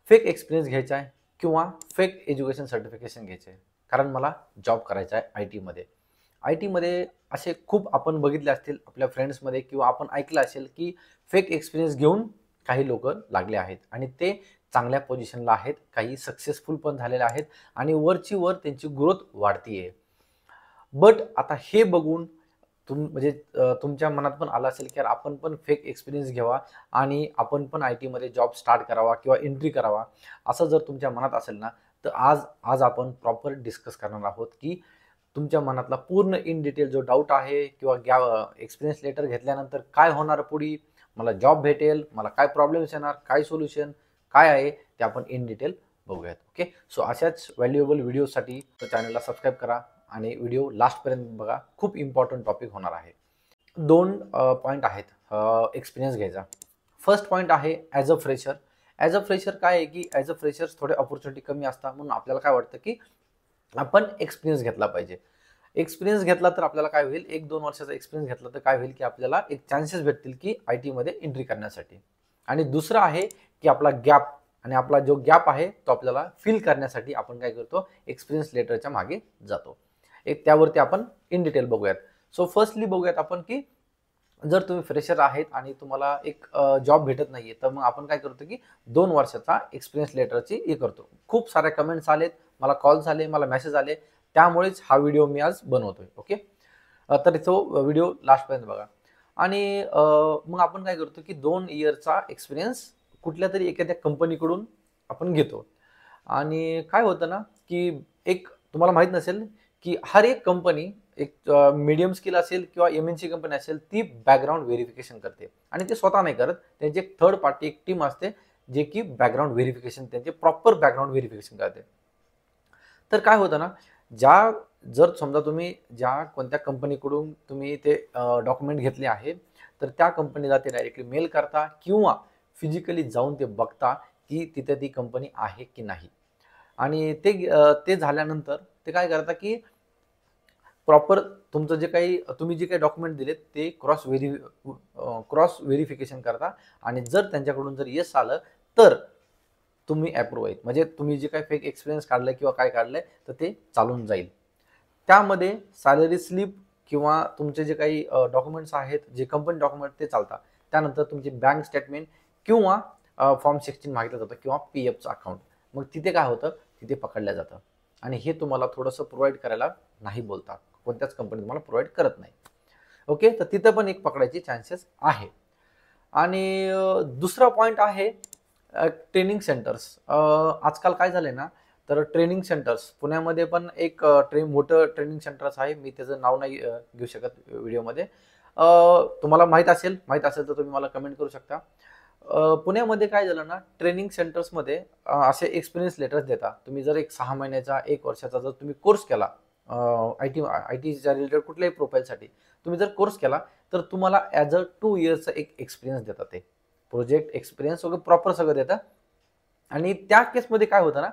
Fake experience घ्यायचा आहे किंवा फेक एज्युकेशन सर्टिफिकेशन घ्यायचे आहे, कारण मला जॉब करायचा आहे आय टीमध्ये. आय टीमध्ये असे खूप आपण बघितले असतील आपल्या फ्रेंड्समध्ये किंवा आपण ऐकलं असेल की फेक एक्सपिरियन्स घेऊन काही लोक लागले आहेत आणि ते चांगल्या पोझिशनला आहेत, काही सक्सेसफुल पण झालेले आहेत आणि वरची वर त्यांची ग्रोथ वाढतीये. बट आता हे बघून म्हणजे तुमच्या मनात पण आलं असेल की यार आपण पण फेक एक्सपिरियन्स घ्यावा आणि आपण पण आय टीमध्ये जॉब स्टार्ट करावा किंवा एंट्री करावा, असं जर तुमच्या मनात असेल ना, तर आज आज आपण प्रॉपर डिस्कस करणार आहोत की तुमच्या मनातला पूर्ण इन डिटेल जो डाऊट आहे किंवा एक्सपिरियन्स लेटर घेतल्यानंतर काय होणार पुढे, मला जॉब भेटेल, मला काय प्रॉब्लेम्स येणार, काय सोल्युशन काय आहे, ते आपण इन डिटेल बघूयात. ओके, सो अशाच व्हॅल्युएबल व्हिडिओसाठी चॅनलला सबस्क्राईब करा आणि व्हिडिओ लास्टपर्यंत बघा, खूप इम्पॉर्टंट टॉपिक होणार आहे. दोन पॉईंट आहेत एक्सपिरियन्स घ्यायचा. फर्स्ट पॉईंट आहे as a fresher. As a fresher काय आहे की ॲज अ फ्रेशर्स थोडे ऑपॉर्च्युनिटी कमी असतात, म्हणून आपल्याला काय वाटतं की आपण एक्सपिरियन्स घेतला पाहिजे. एक्सपिरियन्स घेतला तर आपल्याला काय होईल, 1-2 वर्षाचा एक्सपिरियन्स घेतला तर काय होईल की आपल्याला एक चान्सेस भेटतील की आय टीमध्ये एंट्री करण्यासाठी. आणि दुसरं आहे की आपला गॅप, आणि आपला जो गॅप आहे तो आपल्याला फिल करण्यासाठी आपण काय करतो, एक्सपिरियन्स लेटरच्या मागे जातो. एक त्यावरती आपण इन डिटेल बघूयात. सो फर्स्टली बघूयात आपण की जर तुम्ही फ्रेशर आहेत आणि तुम्हाला एक जॉब भेटत नाहीये, तर मग आपण काय करतो की 2 वर्षाचा एक्सपिरियन्स लेटरची हे करतो. खूप साऱ्या कमेंट्स आलेत, मला कॉल्स आले, मला मेसेज आले, त्यामुळेच हा व्हिडिओ मी आज बनवतोय. ओके, तर तो व्हिडिओ लास्टपर्यंत बघा. आणि मग आपण काय करतो की 2 इयरचा एक्सपिरियन्स कुठल्या तरी एखाद्या कंपनीकडून आपण घेतो. आणि काय होतं ना की एक तुम्हाला माहित नसेल की हर एक कंपनी एक मीडियम स्किल असेल किंवा एमएनसी कंपनी असेल, ती बॅकग्राऊंड व्हेरिफिकेशन करते आणि ते स्वतः नाही करत, त्यांची एक थर्ड पार्टी एक टीम असते जे की बॅकग्राऊंड व्हेरिफिकेशन, त्यांचे प्रॉपर बॅकग्राऊंड व्हेरिफिकेशन करते. तर काय होतं ना, जर समजा तुम्ही ज्या कोणत्या कंपनीकडून तुम्ही ते डॉक्युमेंट घेतले आहे, तर त्या कंपनीला ते डायरेक्टली मेल करता किंवा फिजिकली जाऊन ते बघता की तिथे ती कंपनी आहे की नाही. आणि ते झाल्यानंतर ते काय करता की प्रॉपर तुमचं जे काही तुम्ही जे काही डॉक्युमेंट दिलेत ते क्रॉस व्हेरिफिकेशन करता आणि जर त्यांच्याकडून जर येस आलं तर तुम्ही अप्रूव्ह आहेत, म्हणजे तुम्ही जे काही फेक एक्सपिरियन्स काढलाय किंवा काय काढलंय तर ते चालून जाईल. त्यामध्ये सॅलरी स्लिप किंवा तुमचे जे काही डॉक्युमेंट्स आहेत, जे कंपनी डॉक्युमेंट ते चालतात. त्यानंतर तुमची बँक स्टेटमेंट किंवा फॉर्म 16 मागितलं जातं किंवा पीएफचं अकाउंट. मग तिथे काय होतं, तिथे पकडलं जातं आणि हे तुम्हाला थोडंसं प्रोव्हाइड करायला नाही बोलतात, कोणत्याच कंपनी तुम्हाला प्रोव्हाइड करत नाही. ओके, तर तिथं पण एक पकडायची चान्सेस आहे. आणि दुसरा पॉईंट आहे ट्रेनिंग सेंटर्स. आजकाल काय झालंय ना, तर ट्रेनिंग सेंटर्स पुण्यामध्ये पण एक मोठं ट्रेनिंग सेंटर्स आहे, मी त्याचं नाव नाही घेऊ शकत व्हिडिओमध्ये. तुम्हाला माहीत असेल तर तुम्ही मला कमेंट करू शकता. पुण्यामध्ये काय झालं ना, ट्रेनिंग सेंटर्समध्ये असे एक्सपिरियन्स लेटर्स देता. तुम्ही जर एक 6 महिन्याचा 1 वर्षाचा जर तुम्ही कोर्स केला आय टीच्या रिलेटेड कुठल्याही प्रोफाईलसाठी तुम्ही जर कोर्स केला, तर तुम्हाला ॲज अ 2 इयर्सचा एक एक्सपिरियन्स देतात. ते प्रोजेक्ट एक्सपिरियन्स वगैरे प्रॉपर सगळं देतं. आणि त्या केसमध्ये काय होतं ना,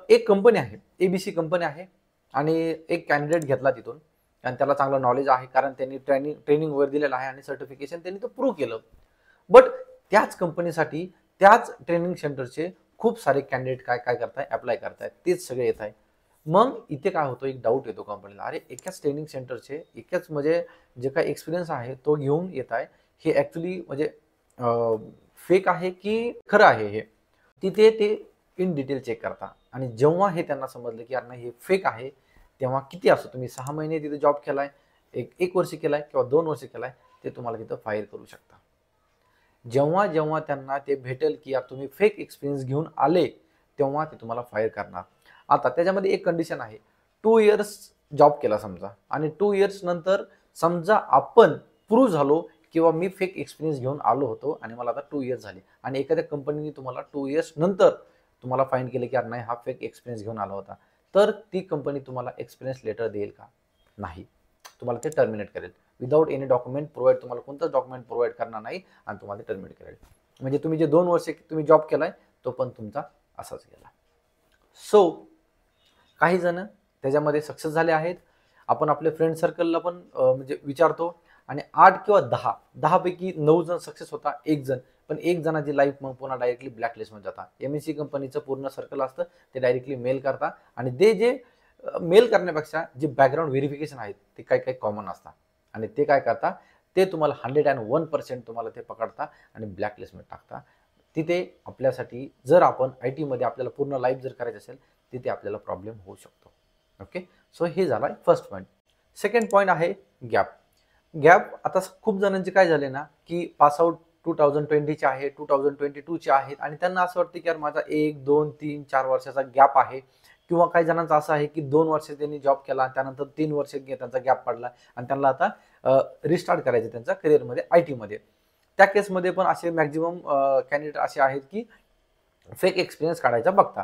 एक कंपनी आहे, एबीसी कंपनी आहे आणि एक कॅन्डिडेट घेतला तिथून आणि त्याला चांगलं नॉलेज आहे, कारण त्यांनी ट्रेनिंग वगैरे दिलेलं आहे आणि सर्टिफिकेशन त्यांनी तो प्रूव्ह केलं. बट त्याच कंपनीसाठी त्याच ट्रेनिंग सेंटरचे खूप सारे कॅन्डिडेट काय काय करताय, अप्लाय करतायत, तेच सगळे येत आहे. मग इथे काय होतं, एक डाऊट येतो कंपनीला, अरे एकाच ट्रेनिंग सेंटरचे एकाच म्हणजे जे काही एक्सपिरियन्स आहे तो घेऊन येत आहे, हे ॲक्च्युली म्हणजे फेक आहे की खरं आहे. हे तिथे ते इन डिटेल चेक करता आणि जेव्हा हे त्यांना समजलं की यार नाही हे फेक आहे, तेव्हा किती असो तुम्ही 6 महिने तिथे जॉब केलाय, एक वर्ष केलाय किंवा 2 वर्ष केलाय, ते तुम्हाला तिथं फायर करू शकता. जेव्हा जेव्हा त्यांना ते भेटेल की यार तुम्ही फेक एक्सपिरियन्स घेऊन आले, तेव्हा ते तुम्हाला फायर करणार. आता त्याच्यामध्ये एक कंडिशन आहे, 2 इयर्स जॉब केला समजा आणि 2 इयर्स नंतर समजा आपण प्रूव्ह झालो किंवा मी फेक एक्सपिरियन्स घेऊन आलो होतो आणि मला आता 2 इयर्स झाले आणि एखाद्या कंपनीने तुम्हाला 2 इयर्स नंतर तुम्हाला फाईन केले की यार नाही हा फेक एक्सपिरियन्स घेऊन आला होता, तर ती कंपनी तुम्हाला एक्सपिरियन्स लेटर देईल का? नाही, तुम्हाला ते टर्मिनेट करेल. विदाऊट एनी डॉक्युमेंट प्रोव्हाइड, तुम्हाला कोणताच डॉक्युमेंट प्रोव्हाइड करणार नाही आणि तुम्हाला ते टर्मिनेट करेल. म्हणजे तुम्ही जे 2 वर्ष तुम्ही जॉब केलाय तो पण तुमचा असाच गेला. सो काही जण त्याच्यामध्ये सक्सेस झाले आहेत. आपण आपल्या फ्रेंड सर्कलला पण म्हणजे विचारतो आणि 8 किंवा 10 पैकी 9 जण सक्सेस होता, 1 जण पण एक जणाची लाईफ मग पुन्हा डायरेक्टली ब्लॅकलिस्टमध्ये जातात. MNC कंपनीचं पूर्ण सर्कल असतं, ते डायरेक्टली मेल करतात आणि ते जे मेल करण्यापेक्षा जे बॅकग्राऊंड व्हेरिफिकेशन आहेत ते काही काही कॉमन असतात आणि ते काय करतात, ते तुम्हाला 101% तुम्हाला ते पकडता आणि ब्लॅकलिस्टमध्ये टाकता. तिथे आपल्यासाठी जर आपण IT मध्ये आपल्याला पूर्ण लाईफ जर करायची असेल, तिथे आपल्याला प्रॉब्लेम होऊ शकतो. ओके, सो हे झाला फर्स्ट पॉईंट. सेकंड पॉईंट आहे गॅप. गॅप आता खूप जणांचे काय झाले ना, की पासआउट 2020चे आहे, 2022चे आहेत आणि त्यांना असं वाटतं की यार माझा 1, 2, 3, 4 वर्षाचा गॅप आहे, किंवा काही जणांचं असं आहे की 2 वर्ष त्यांनी जॉब केला, त्यानंतर 3 वर्ष त्यांचा गॅप पडला आणि त्यांना आता रिस्टार्ट करायचं त्यांच्या करिअरमध्ये IT मध्ये. त्या केसमध्ये पण असे मॅक्झिमम कॅन्डिडेट असे आहेत की फेक एक्सपिरियन्स काढायचा बघता.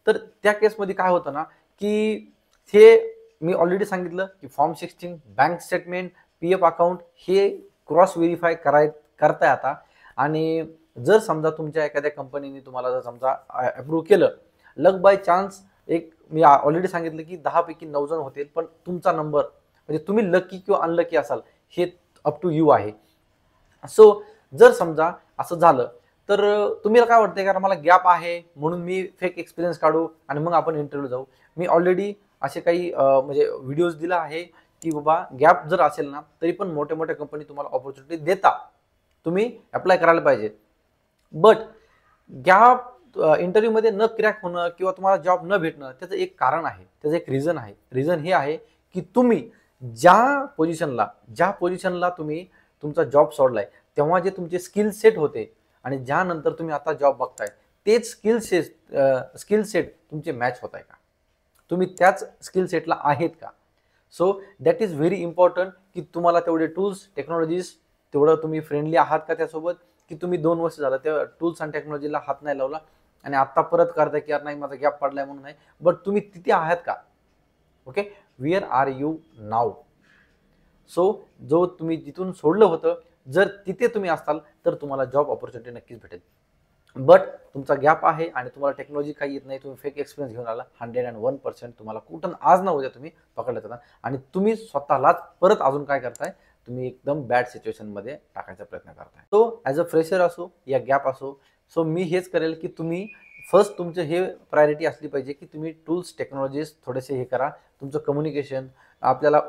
तर त्या केसमध्ये काय होतं ना, की हे मी ऑलरेडी सांगितलं की form 16, bank statement, PF account हे क्रॉस व्हेरीफाय करताय आता. आणि जर समजा तुमच्या एखाद्या कंपनीने तुम्हाला जर समजा अप्रूव्ह केलं, लक बाय चान्स एक मी ऑलरेडी सांगितलं की 10 पैकी 9 जण होतील, पण तुमचा नंबर म्हणजे तुम्ही लकी किंवा अनलकी असाल हे अप टू यू आहे. सो जर समजा असं झालं तर तुम्हाला काय वाटतंय, कारण मला गॅप आहे म्हणून मी फेक एक्सपिरियन्स काढू आणि मग आपण इंटरव्ह्यू जाऊ. मी ऑलरेडी असे काही म्हणजे व्हिडिओज दिला आहे की बाबा गॅप जर असेल ना तरी पण मोठ्या मोठ्या कंपनी तुम्हाला ऑपॉर्च्युनिटी देता, तुम्ही अप्लाय करायला पाहिजे. बट गॅप इंटरव्ह्यूमध्ये न क्रॅक होणं किंवा तुम्हाला जॉब न भेटणं त्याचं एक कारण आहे, त्याचं एक रिझन आहे. रिझन हे आहे की तुम्ही ज्या पोझिशनला तुम्ही तुमचा जॉब सोडलाय तेव्हा जे तुमचे स्किल सेट होते आणि ज्यानंतर तुम्ही आता जॉब बघताय तेच स्किल सेट तुमचे मॅच होत आहे का, तुम्ही त्याच स्किल सेटला आहेत का. So that is very important की तुम्हाला तेवढे टूल्स टेक्नॉलॉजीज तेवढं तुम्ही फ्रेंडली आहात का त्यासोबत, की तुम्ही 2 वर्ष झालं त्या टूल्स आणि टेक्नॉलॉजीला हात नाही लावला आणि आता परत करताय की यार नाही माझा गॅप पडलाय म्हणून नाही, बट तुम्ही तिथे आहात का. Okay, where are you now. So जो तुम्ही जिथून सोडलं होतं जर तिथे तुम्ही असाल तर तुम्हाला जॉब ऑपॉर्च्युनिटी नक्कीच भेटेल. बट तुमचा गॅप आहे आणि तुम्हाला टेक्नॉलॉजी काही येत नाही, तुम्ही फेक एक्सपिरियन्स घेऊन आला, 101% तुम्हाला कुठून आज ना उद्या तुम्ही पकडलं जातात आणि तुम्ही स्वतःलाच परत अजून काय करताय, तुम्ही एकदम बॅड सिच्युएशनमध्ये टाकायचा प्रयत्न करताय. सो ॲज अ फ्रेशर असो या गॅप असो, सो मी हेच करेल की तुम्ही फर्स्ट तुमचं हे प्रायोरिटी असली पाहिजे की तुम्ही टूल्स टेक्नॉलॉजीज थोडेसे हे करा. तुमचं कम्युनिकेशन आपल्याला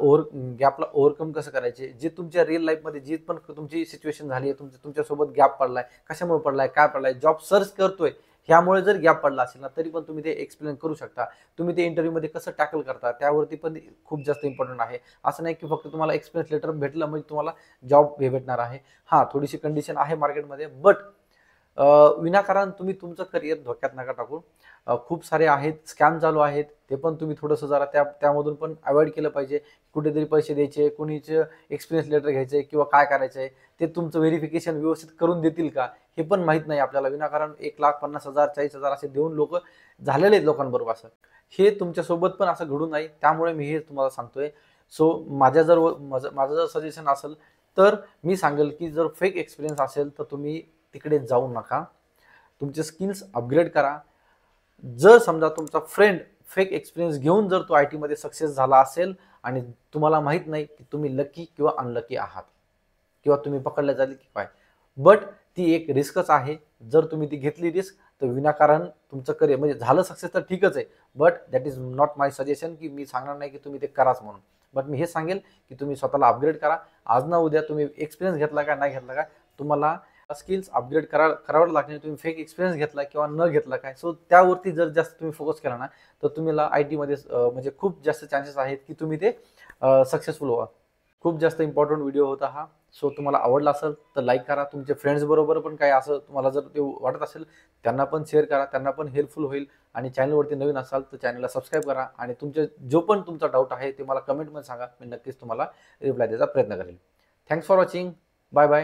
गॅपला ओव्हरकम कसं करायचे, जे तुमच्या रिअल लाईफमध्ये जी पण तुमची सिच्युएशन झाली आहे, तुमच्यासोबत गॅप पडलाय, कशामुळे पडलाय, काय पडलाय, जॉब सर्च करतोय ह्यामुळे जर गॅप पडला असेल ना तरी पण तुम्ही ते एक्सप्लेन करू शकता. तुम्ही ते इंटरव्ह्यूमध्ये कसं टॅकल करता त्यावरती पण खूप जास्त इम्पॉर्टंट आहे. असं नाही की फक्त तुम्हाला एक्सपिरियन्स लेटर भेटलं म्हणजे तुम्हाला जॉब हे भेटणार आहे. हां, थोडीशी कंडिशन आहे मार्केटमध्ये, बट विनाकारण तुम्ही तुमचं करिअर धोक्यात नका टाकू. खूप सारे आहेत, स्कॅम चालू आहेत, ते पण तुम्ही थोडंसं जरा त्यामधून पण अवॉइड केलं पाहिजे. कुठेतरी पैसे द्यायचे, कोणीचं एक्सपिरियन्स लेटर घ्यायचं किंवा काय करायचं आहे, ते तुमचं व्हेरिफिकेशन व्यवस्थित करून देतील का हे पण माहीत नाही आपल्याला. विनाकारण 1,50,000 40,000 असे देऊन लोक झालेले आहेत लोकांबरोबर. असं हे तुमच्यासोबत पण असं घडू नये त्यामुळे मी हे तुम्हाला सांगतोय. सो माझं जर सजेशन असेल तर मी सांगेल की जर फेक एक्सपिरियन्स असेल तर तुम्ही तिकडे जाऊ नका, तुमचे स्किल्स अपग्रेड करा. जर समजा तुमचा फ्रेंड फेक एक्सपिरियन्स घेऊन जर तो IT मध्ये सक्सेस झाला असेल आणि तुम्हाला माहीत नाही की तुम्ही लकी किंवा अनलकी आहात किंवा तुम्ही पकडले जाईल की काय, बट ती एक रिस्कच आहे. जर तुम्ही ती घेतली रिस्क तर विनाकारण तुमचं करिअर म्हणजे झालं सक्सेस तर ठीकच आहे, but that is not my suggestion की मी सांगणार नाही की तुम्ही ते कराच म्हणून. बट मी हे सांगेल की तुम्ही स्वतःला अपग्रेड करा. आज ना उद्या तुम्ही एक्सपिरियन्स घेतला का नाही घेतला का, तुम्हाला स्किल्स अपग्रेड करावं लागणार. तुम्ही फेक एक्सपिरियन्स घेतला किंवा न घेतला काय, सो त्यावरती जर जास्त तुम्ही फोकस केला ना तर तुम्हाला IT मध्ये म्हणजे खूप जास्त चान्सेस आहेत की तुम्ही ते सक्सेसफुल व्हा. खूप जास्त इम्पॉर्टंट व्हिडिओ होता हा. सो तुम्हाला आवडला असेल तर लाईक करा. तुमच्या फ्रेंड्स बरोबर पण काय असं तुम्हाला जर ते वाटत असेल त्यांना पण शेअर करा, त्यांना पण हेल्पफुल होईल. आणि चॅनलवरती नवीन असाल तर चॅनलला सबस्क्राईब करा आणि जो पण तुमचा डाऊट आहे ते मला कमेंटमध्ये सांगा. मी नक्कीच तुम्हाला रिप्लाय द्यायचा प्रयत्न करेल. Thanks for watching. Bye bye.